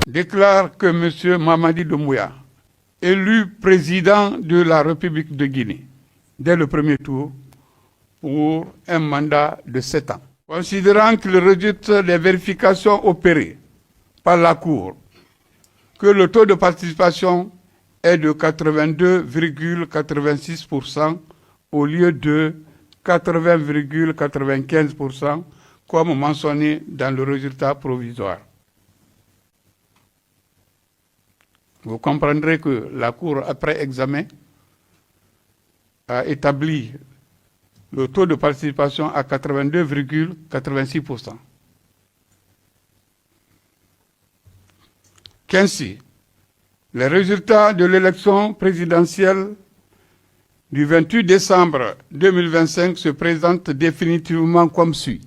déclare que M. Mamadi Doumbouya, élu président de la République de Guinée, dès le premier tour, pour un mandat de 7 ans. Considérant qu'il résulte des vérifications opérées par la Cour, que le taux de participation est de 82,86% au lieu de 80,95% comme mentionné dans le résultat provisoire. Vous comprendrez que la Cour, après examen, a établi le taux de participation à 82,86%. Qu'ainsi, les résultats de l'élection présidentielle du 28 décembre 2025 se présentent définitivement comme suit.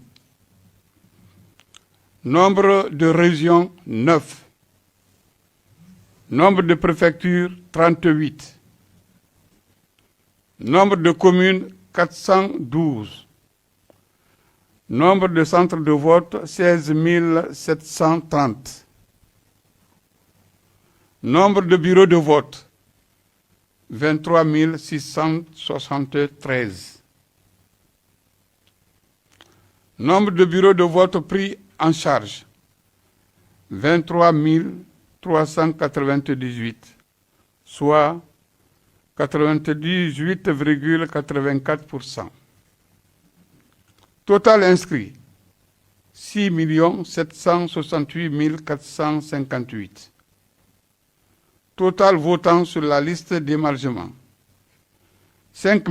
Nombre de régions 9. Nombre de préfectures 38. Nombre de communes 412. Nombre de centres de vote 16 730. Nombre de bureaux de vote 23 673. Nombre de bureaux de vote pris en charge 23 398, soit 98,84%. Total inscrit 6 768 458. Total votant sur la liste d'émargement 5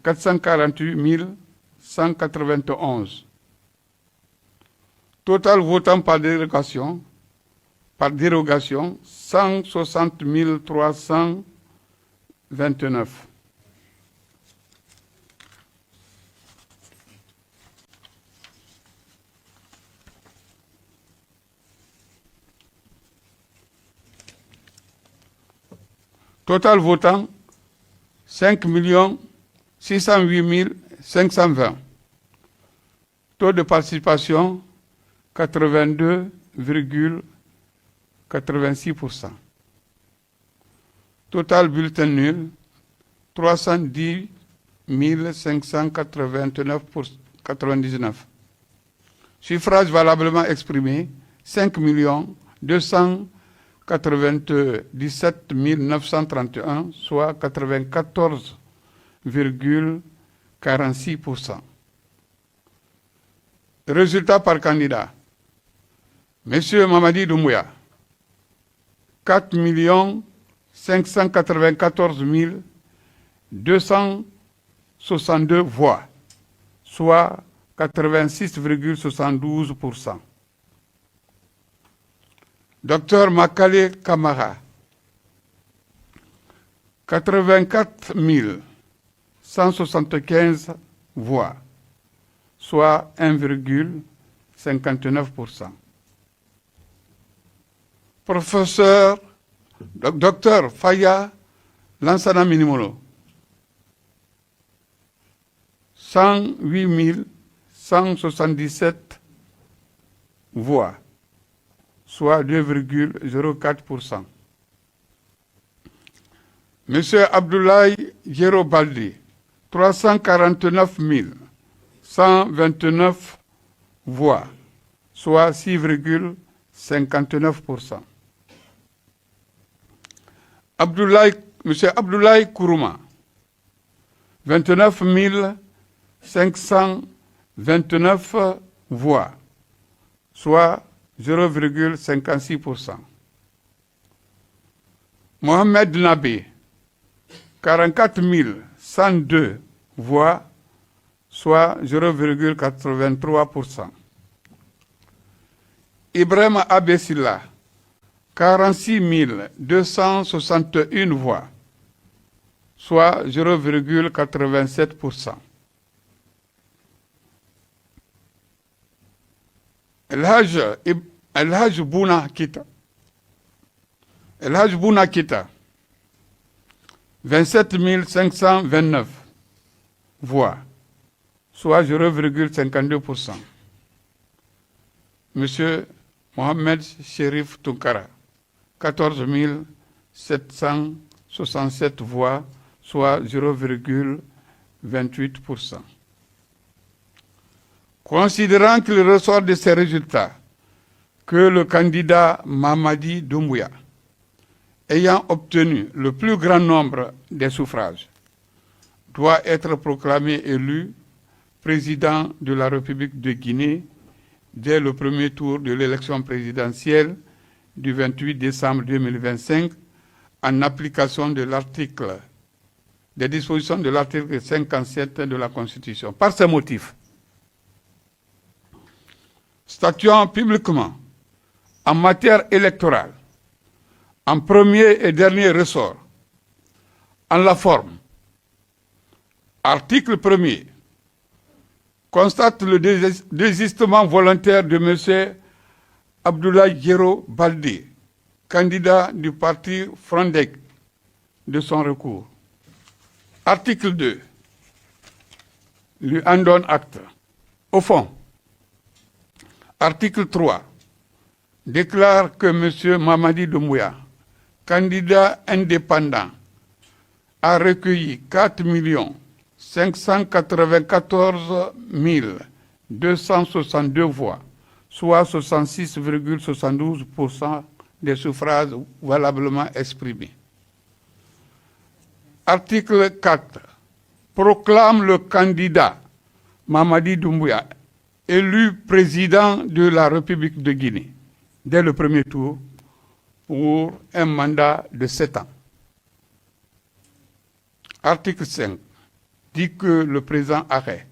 448 191. Total votant par dérogation 160 329. Total votant 5 608 520. Taux de participation 82,86%. Total bulletin nul 310 589,99. Suffrage valablement exprimé 5 297 931, soit 94,46%. Résultat par candidat. Monsieur Mamadi Doumbouya, 4 594 262 voix, soit 86,72%. Docteur Makale Kamara, 84 175 voix, soit 1,59%. Professeur Dr Faya Lansana Minimolo, 108 177 voix, soit 2,04%. Monsieur Abdoulaye Jero Baldi, 349 129 voix, soit 6,59%. Monsieur Abdoulaye Kourouma, 29 529 voix, soit 0,56%. Mohamed Nabi, 44 102 voix, soit 0,83%. Ibrahim Abessila, 46 261 voix, soit 0,87%. El Haj Bouna Kita, 27 529 voix, soit 0,52%. Monsieur Mohamed Sherif Tunkara, 14 767 voix, soit 0,28%. Considérant qu'il ressort de ces résultats que le candidat Mamadi Doumbouya, ayant obtenu le plus grand nombre des suffrages, doit être proclamé élu président de la République de Guinée dès le premier tour de l'élection présidentielle du 28 décembre 2025 en application de des dispositions de l'article 57 de la Constitution. Par ce motif, statuant publiquement en matière électorale, en premier et dernier ressort, en la forme, article 1er, constate le désistement volontaire de M. Abdoulaye Yero Baldé, candidat du parti Frondec, de son recours. Article 2, lui en donne acte. Au fond, article 3, déclare que M. Mamadi Doumbouya, candidat indépendant, a recueilli 4 594 262 voix, soit 66,72% des suffrages valablement exprimés. Article 4. Proclame le candidat Mamadi Doumbouya élu président de la République de Guinée dès le premier tour pour un mandat de 7 ans. Article 5 dit que le président arrête